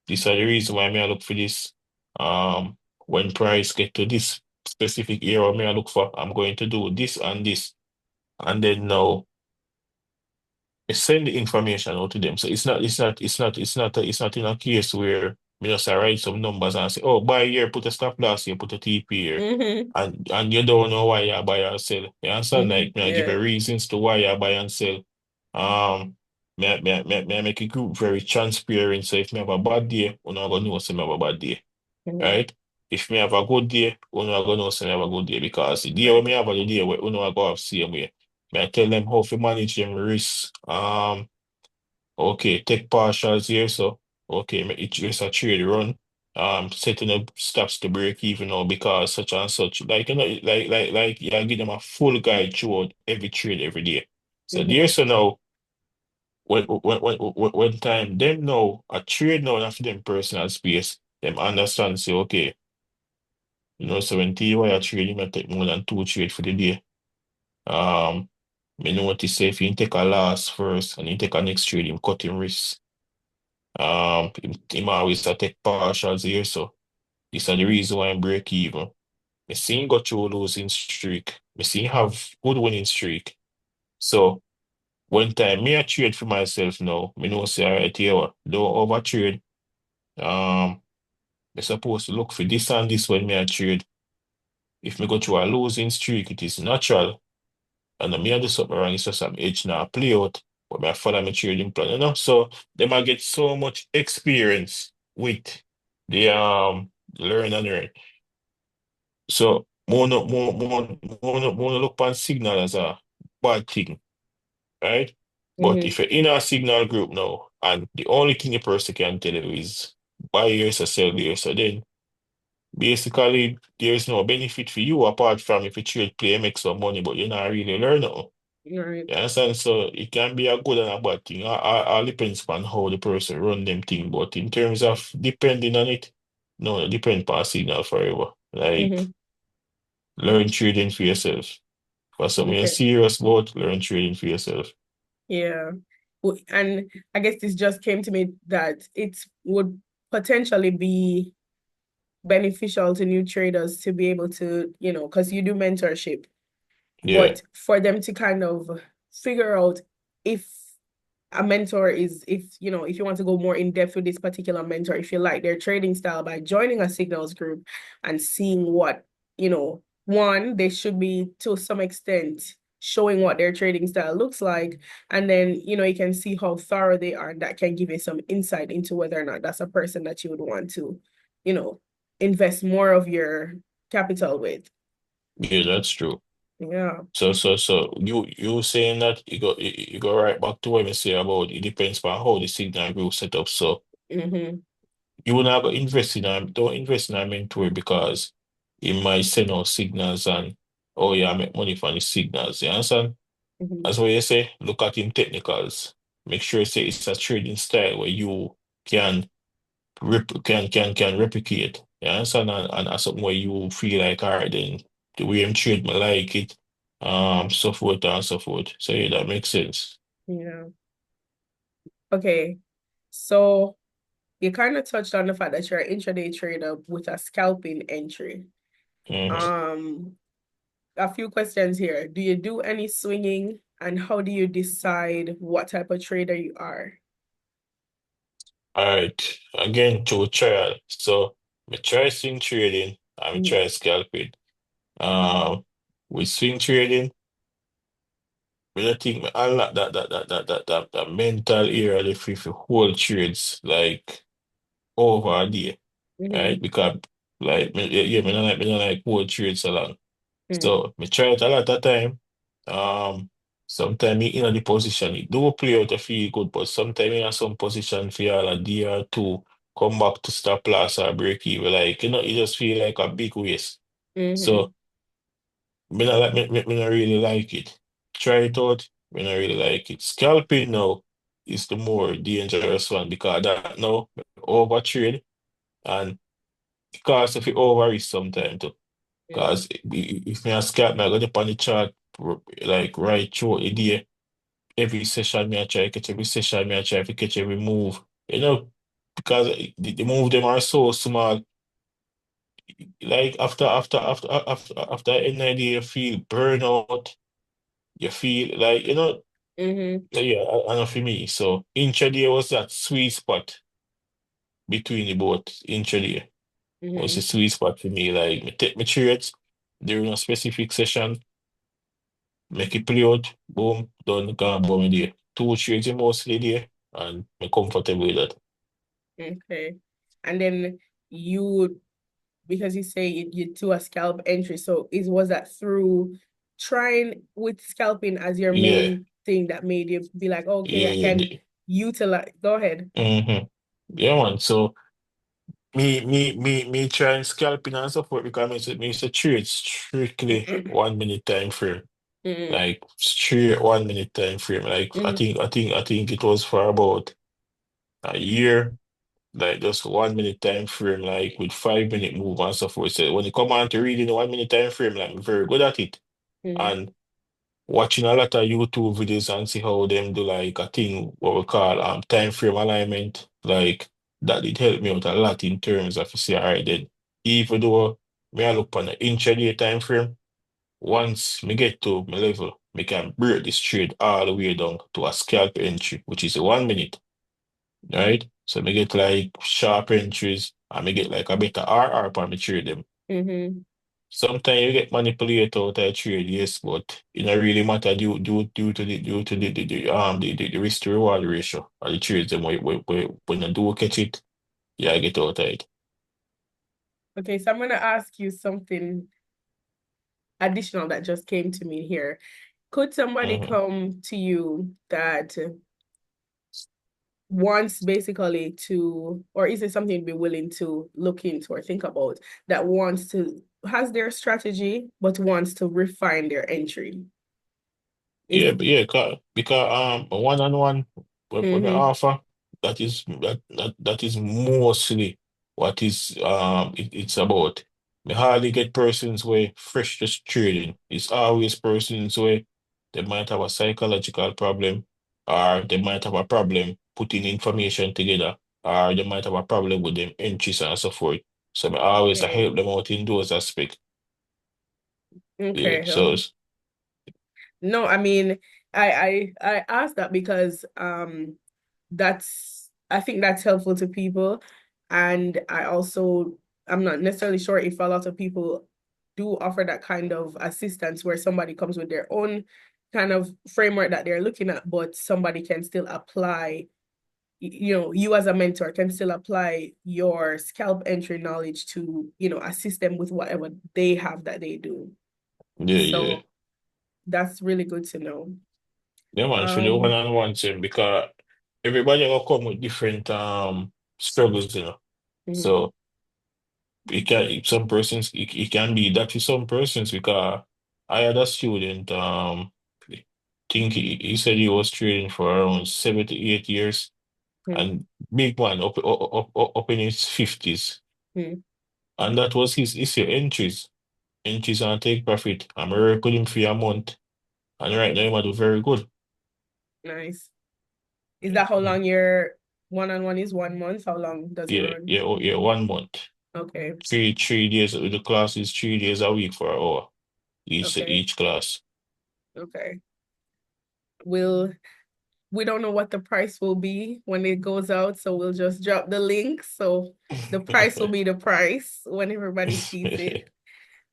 S2: These are the reason why may I look for this. When price get to this. specific area me I look for. I'm going to do this and this. And then now send the information out to them. So it's not in a case where me just write some numbers and say, oh, buy here, put a stop loss here, put a TP here.
S1: Mm-hmm.
S2: And you don't know why you buy or sell. You understand?
S1: Mm-hmm.
S2: Like me I give
S1: Yeah.
S2: you reasons to why you buy and sell. Me I make a group very transparent. So if me have a bad day, you're not gonna know say me have a bad day.
S1: Mm-hmm.
S2: Right? If me have a good day, you're not gonna know say me have a good day because the day when
S1: Right.
S2: me have a the day where you know I go have same way. Me I tell them how to manage them risks. Okay, take partials here, so okay, make it just a trade run. Setting up stops to break even now because such and such. Like you give them a full guide throughout every trade every day. So
S1: Mm-hmm.
S2: there so now when time them know a trade now after them personal space, them understand say okay, so when TY a trade, you might take more than two trade for the day. Um me notice say if you take a loss first and you take a next trade, you cut him risk. Him always a take partials here, so this is the reason why I break even. Me see him go through losing streak. Me see him have good winning streak. So when time me a trade for myself now, me know say alright here, don't over trade. Me supposed to look for this and this when me a trade. If me go through a losing streak, it is natural. And me a do something wrong, it's just some edge now play out. But me I follow my trading plan. So they might get so much experience with the learn and learn. So more look on signal as a bad thing, right? But
S1: Mm-hmm.
S2: if you're in a signal group now, and the only thing the person can tell you is buy yours or sell yours, so then basically there's no benefit for you apart from if you trade play make some money, but you're not really learning.
S1: Right.
S2: You understand? So it can be a good and a bad thing. All depends on how the person run them thing. But in terms of depending on it, no, it depends on signal forever. Like
S1: Mm-hmm.
S2: learn trading for yourself. For something you're
S1: Okay.
S2: serious about, learn trading for yourself.
S1: Yeah. And I guess this just came to me that it would potentially be beneficial to new traders to be able to, because you do mentorship,
S2: Yeah,
S1: but for them to kind of figure out if a mentor is, if you want to go more in depth with this particular mentor, if you like their trading style, by joining a signals group and seeing what, one, they should be to some extent showing what their trading style looks like. And then, you can see how thorough they are. And that can give you some insight into whether or not that's a person that you would want to, you know, invest more of your capital with.
S2: yeah, that's true.
S1: Yeah.
S2: So you saying that you go right back to what you say about it depends on how the signal group set up. So
S1: Mm-hmm.
S2: you will not go invest in a don't invest in a mentor because it might send out signals and oh yeah, I make money from the signals. You understand?
S1: Mm-hmm.
S2: That's what you say. Look at him technicals. Make sure you say it's a trading style where you can can replicate. You understand? And that's something where you feel like alright then the way I'm trade me like it. So forth and so forth. So yeah, that makes sense.
S1: Yeah. Okay. So you kind of touched on the fact that you're an intraday trader with a scalping entry.
S2: Mhm.
S1: Um, a few questions here. Do you do any swinging, and how do you decide what type of trader you are?
S2: All right. Again, to trial. So me try swing trading and me
S1: Mm-hmm.
S2: try scalping. Um, with swing trading, I don't think me unlock that mental area the free for whole trades like over a day,
S1: Mm-hmm.
S2: right? Because like me not like whole trades so long.
S1: Mm-hmm.
S2: So me try it a lot of time. Um, sometimes me in the position it do play out to feel good, but sometimes in some position for all a day or two, come back to stop loss or break even. Like you just feel like a big waste.
S1: Mm-hmm.
S2: So me not really like it. Try it out. Me not really like it. Scalping now is the more dangerous one because that now over trade and because if you over risk sometimes too.
S1: Yeah.
S2: Because if me a scalp, me I go up on the chart like right through a day. Every session me I try catch every session me I try to catch every move. Because the move them are so small. like after end of the day, you feel burnout. You feel like,
S1: Mm-hmm.
S2: yeah, I know for me. So intraday was that sweet spot between the both. Intraday was the
S1: Mm-hmm.
S2: sweet spot for me. Like, me take my trades during a specific session, make it play out, boom, done, gone, boom, day. Two trades in mostly day, and I'm comfortable with that.
S1: Okay. And then you, because you say you do a scalp entry, so is was that through trying with scalping as your
S2: Yeah,
S1: main thing that made you be like, okay,
S2: yeah,
S1: I
S2: yeah.
S1: can utilize, go ahead.
S2: Mm-hmm. Yeah, man. So me trying scalping and support because me used to trade strictly 1 minute time frame.
S1: Mm-hmm.
S2: Like straight 1 minute time frame. Like I think it was for about a year, like just 1 minute time frame, like with 5 minute move and so forth. So when it come on to reading the 1 minute time frame, like I'm very good at it.
S1: Mm-hmm.
S2: And watching a lot of YouTube videos and see how them do like a thing what we call time frame alignment, like that did help me out a lot in terms of say, all right then, even though me I look on the intraday time frame, once me get to my level, me can break this trade all the way down to a scalp entry, which is a 1 minute, right? So me get like sharp entries and me get like a better RR for me trade them.
S1: Mm-hmm.
S2: Sometimes you get manipulated out of trade, yes, but it don't really matter due to the risk to reward ratio of the trades them when you do catch it, yeah, I get out of it.
S1: Okay, so I'm gonna ask you something additional that just came to me here. Could somebody
S2: Hmm.
S1: come to you that wants basically to, or is it something to be willing to look into or think about, that wants to, has their strategy, but wants to refine their entry? Is
S2: Yeah,
S1: it?
S2: but yeah, because one-on-one when I
S1: Mm-hmm.
S2: offer, that is mostly what is it's about. Me hardly get persons where fresh just trading. It's always persons where they might have a psychological problem, or they might have a problem putting information together, or they might have a problem with them entries and so forth. So I always
S1: Okay.
S2: help them out in those aspects. Yeah,
S1: Okay.
S2: so
S1: No, I mean, I asked that because that's, I think that's helpful to people. And I also, I'm not necessarily sure if a lot of people do offer that kind of assistance where somebody comes with their own kind of framework that they're looking at, but somebody can still apply, you as a mentor can still apply your scalp entry knowledge to, assist them with whatever they have that they do.
S2: yeah, yeah.
S1: So that's really good to know.
S2: Yeah, man, for the
S1: Um,
S2: one-on-one thing, because everybody will come with different struggles.
S1: mhm,
S2: So some persons it can be that for some persons because I had a student I think he said he was trading for around 7 to 8 years
S1: mhm,
S2: and big man up in his 50s.
S1: mhm.
S2: And that was his entries. Entries and take profit. I'm working with him for a month and right now
S1: Okay,
S2: I'm do very good.
S1: nice. Is that how long your one-on-one is? 1 month? How long does it
S2: Yeah,
S1: run?
S2: yeah, oh, yeah, 1 month.
S1: Okay,
S2: Three days. The class is 3 days a week for an hour. Each
S1: okay,
S2: each class.
S1: okay. We'll, we don't know what the price will be when it goes out, so we'll just drop the link. So the price will be the price when everybody sees it.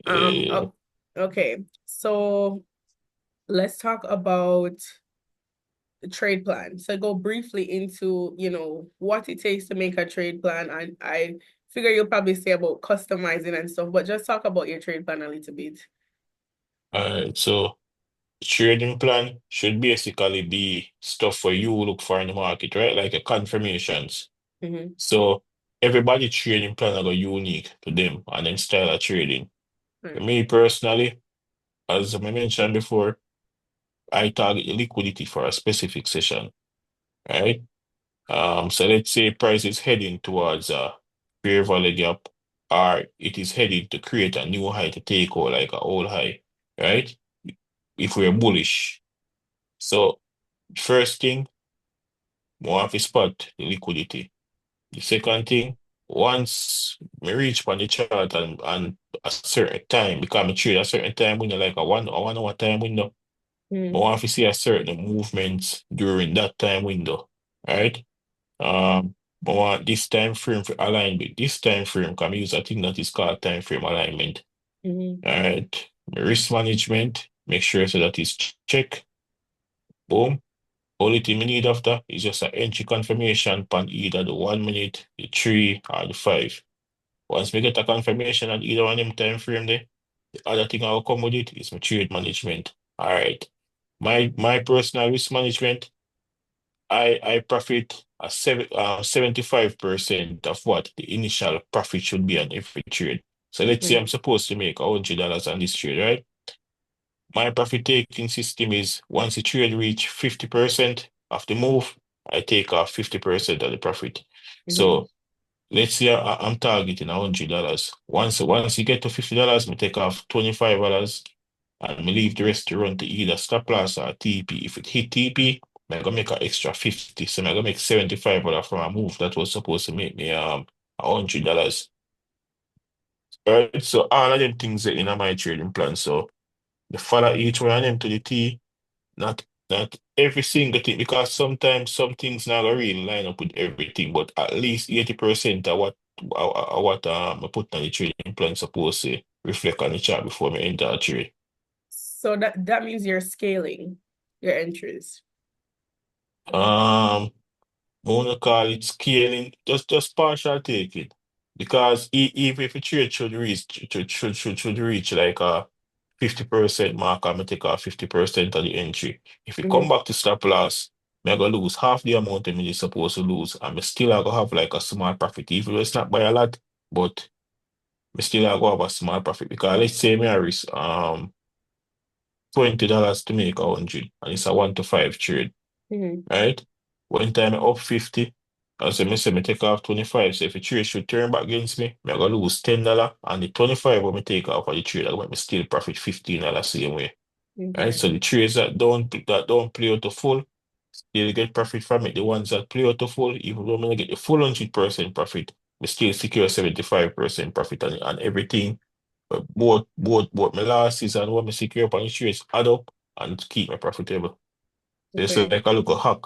S2: Yeah,
S1: Oh, okay. So let's talk about the trade plan. So go briefly into, what it takes to make a trade plan. I figure you'll probably say about customizing and stuff, but just talk about your trade plan a little bit.
S2: All right. So trading plan should basically be stuff for you look for in the market, right? Like a confirmations.
S1: Mm-hmm.
S2: So everybody trading plan are go unique to them and them style of trading. For
S1: Right.
S2: me personally, as I mentioned before, I target liquidity for a specific session, right? So let's say price is heading towards a fair value gap, or it is heading to create a new high to take out like a old high, right? If we're bullish. So first thing, we have to spot the liquidity. The second thing, once me reach on the chart and a certain time, because I trade a certain time window, like a 1 hour time window, I
S1: Mm-hmm.
S2: want to see a certain movements during that time window, right? I want this time frame to align with this time frame. Can use a thing that is called time frame alignment.
S1: Mm-hmm.
S2: All right. Risk management, make sure so that is check. Boom. Only thing we need after is just an entry confirmation on either the 1 minute, the 3, or the 5. Once we get a confirmation on either one of them time frame there, the other thing I will come with it is my trade management. All right. My personal risk management, I profit 75% of what the initial profit should be on every trade. So let's say I'm supposed to make $100 on this trade, right? My profit taking system is once the trade reach 50% of the move, I take off 50% of the profit.
S1: Mm-hmm.
S2: So let's say I'm targeting $100. Once you get to $50, me take off $25 and me leave the rest to run to either stop loss or TP. If it hit TP, I'm gonna make an extra 50. So I'm gonna make $75 from a move that was supposed to make me $100. Right? So all of them things are in my trading plan. So you follow each one of them to the T. Not every single thing, because sometimes some things not gonna really line up with everything, but at least 80% of what I put on the trading plan supposed to reflect on the chart before me enter a trade.
S1: So that means you're scaling your entries.
S2: Um I wanna call it scaling, just partial taking. Because even if a trade should reach like a 50% mark, I'm gonna take off 50% of the entry. If it come
S1: Mm-hmm.
S2: back to stop loss, I'm gonna lose half the amount I'm supposed to lose. And I still gonna have like a small profit, even though it's not by a lot, but I still gonna have a small profit. Because let's say me I risk $20 to make 100, and it's a 1 to 5 trade,
S1: Mm-hmm.
S2: right? One time I up 50, as I say, me take off 25. So if the trade should turn back against me, I gonna lose $10, and the 25 when me take off of the trade, I make me still profit $15 same way. Right?
S1: Okay.
S2: So the trades that don't play out to full, they'll get profit from it. The ones that play out to full, even though I'm gonna get the full 100% profit, we still secure 75% profit on everything. But both my losses and what me secure upon the trades add up and keep me profitable. So it's
S1: Okay.
S2: like a little hack.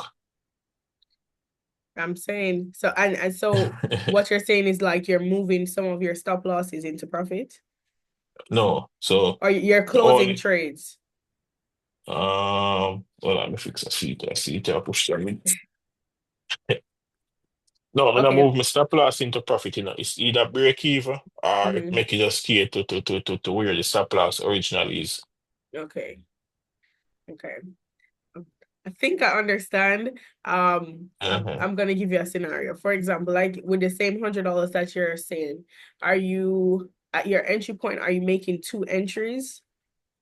S1: I'm saying so, and so what you're saying is like you're moving some of your stop losses into profit,
S2: No, so
S1: or you're
S2: the
S1: closing
S2: only
S1: trades.
S2: well, let me fix a seat. I see it. I push them. No, I'm gonna
S1: Okay.
S2: move my stop loss into profit. It's either break even or it
S1: Mm-hmm.
S2: make it just stay to where the stop loss originally is.
S1: Okay. Okay. I think I understand.
S2: Uh-huh.
S1: I'm gonna give you a scenario. For example, like with the same $100 that you're saying, are you at your entry point, are you making two entries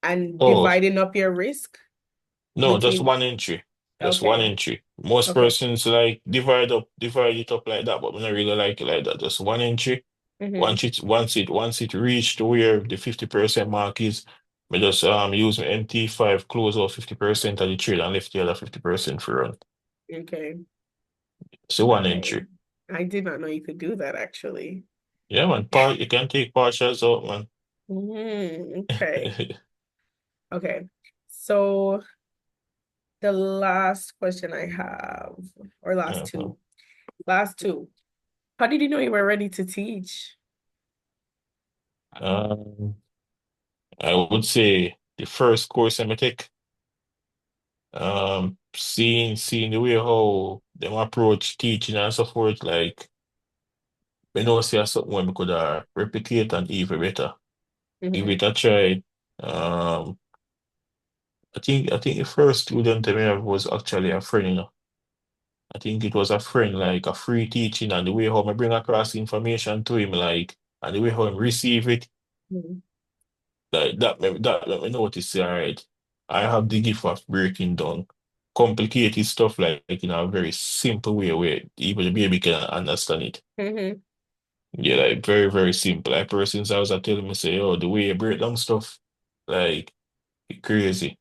S1: and
S2: Oh,
S1: dividing up your risk
S2: no, just
S1: between?
S2: one entry. Just one
S1: Okay.
S2: entry. Most
S1: Okay.
S2: persons like divide it up like that, but we don't really like it like that. Just one entry.
S1: Mm-hmm.
S2: Once it reached to where the 50% mark is, we just use my MT5, close out 50% of the trade and left the other 50% for run.
S1: Okay.
S2: So one
S1: Okay.
S2: entry.
S1: I did not know you could do that actually.
S2: Yeah, man. You can take partials out, man.
S1: Okay. Okay. So the last question I have, or last
S2: Uh-huh.
S1: two, last two. How did you know you were ready to teach?
S2: Um, I would say the first course I take, seeing the way how them approach teaching and so forth, like we know see something where we could replicate and even better. Give
S1: Mm-hmm.
S2: it a try. Um, I think the first student I have was actually a friend. I think it was a friend, like a free teaching, and the way how I bring across information to him, like, and the way how he receive it.
S1: Mm-hmm.
S2: Like that, me notice, all right. I have the gift of breaking down complicated stuff like in a very simple way where even the baby can understand it.
S1: Mm-hmm.
S2: Yeah, like very, very simple. Like persons I was telling me say, oh, the way you break down stuff, like it crazy.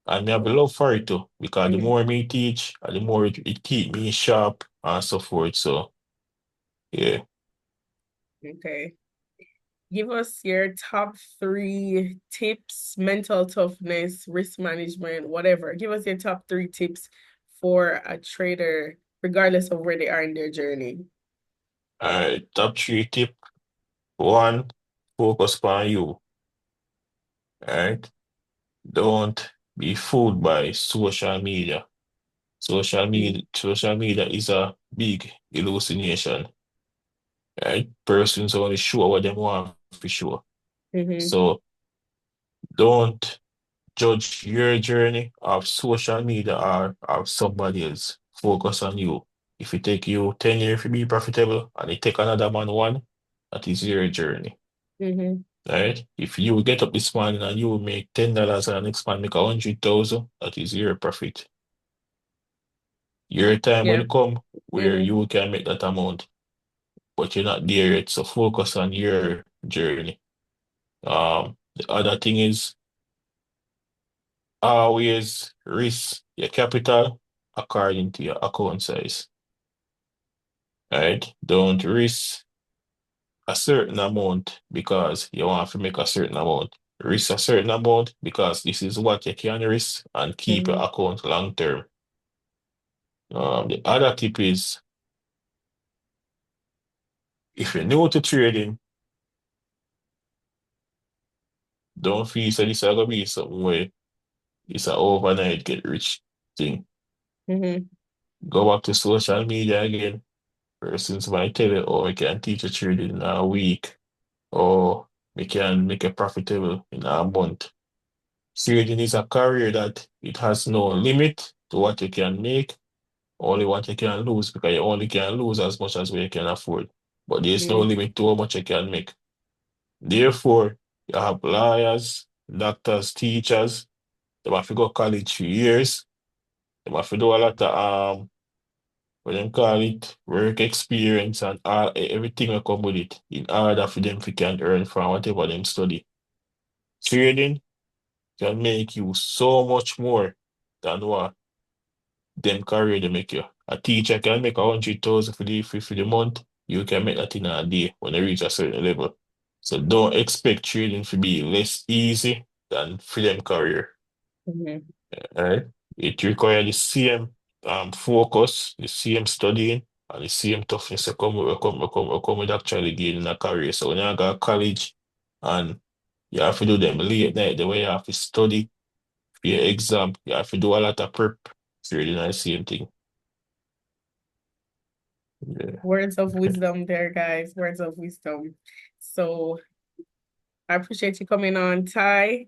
S2: And I have a love for it too, because the
S1: Mm-hmm.
S2: more me teach, and the more it keep me sharp and so forth. So Yeah.
S1: Okay. Give us your top three tips, mental toughness, risk management, whatever. Give us your top three tips for a trader, regardless of where they are in their journey.
S2: All right. Top three tip. One, focus on you. All right. Don't be fooled by social media. Social media is a big hallucination. Right? Persons only show what they want for sure.
S1: Mm-hmm.
S2: So don't judge your journey of social media or of somebody else. Focus on you. If it take you 10 years to be profitable and it take another man one, that is your journey.
S1: Mm-hmm.
S2: Right? If you get up this morning and you make $10 and next man make 100,000, that is your profit. Your time
S1: Yeah.
S2: will come where
S1: Mm-hmm.
S2: you can make that amount, but you're not there yet. So focus on your journey. The other thing is always risk your capital according to your account size. Right? Don't risk a certain amount because you want to make a certain amount. Risk a certain amount because this is what you can risk and keep your
S1: Mm-hmm.
S2: account long term. The other tip is if you're new to trading, don't feel so this is gonna be something where it's an overnight get rich thing.
S1: Mm-hmm.
S2: Go back to social media again. Persons might tell you, oh, we can teach you trading in a week, or we can make it profitable in a month. Trading is a career that it has no limit to what you can make, only what you can lose, because you only can lose as much as we can afford. But there's no
S1: Mm-hmm.
S2: limit to how much you can make. Therefore, you have lawyers, doctors, teachers, they have to go college for years, they have to do a lot of what them call it, work experience and all everything will come with it in order for them to can earn from whatever them study. Trading can make you so much more than what them career they make you. A teacher can make 100,000 for the month. You can make that in a day when you reach a certain level. So don't expect trading to be less easy than for them career.
S1: Mm-hmm.
S2: Right? It requires the same focus, the same studying, and the same toughness to come with actually gaining a career. So when you go to college and you have to do them late night, the way you have to study for your exam, you have to do a lot of prep. It's really not the same thing. Yeah.
S1: Words of wisdom there, guys. Words of wisdom. So I appreciate you coming on, Ty.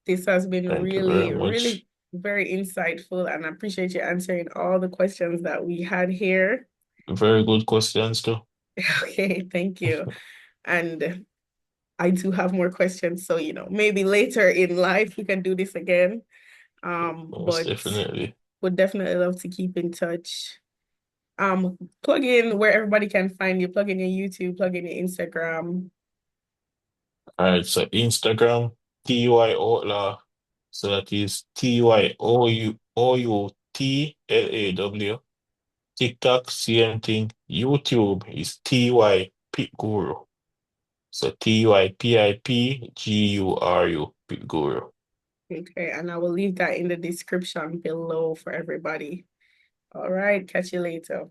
S1: This has been
S2: Thank you very
S1: really, really
S2: much.
S1: very insightful, and I appreciate you answering all the questions that we had here.
S2: Very good questions too.
S1: Okay, thank you. And I do have more questions, so maybe later in life we can do this again.
S2: Most
S1: But
S2: definitely.
S1: would definitely love to keep in touch. Plug in where everybody can find you, plug in your YouTube, plug in your Instagram.
S2: All right, so Instagram, TY Outlaw. So that is TYOUTLAW. TikTok, same thing. YouTube is TY Pip Guru. So TYPIPGURU, Pip Guru.
S1: Okay, and I will leave that in the description below for everybody. All right, catch you later.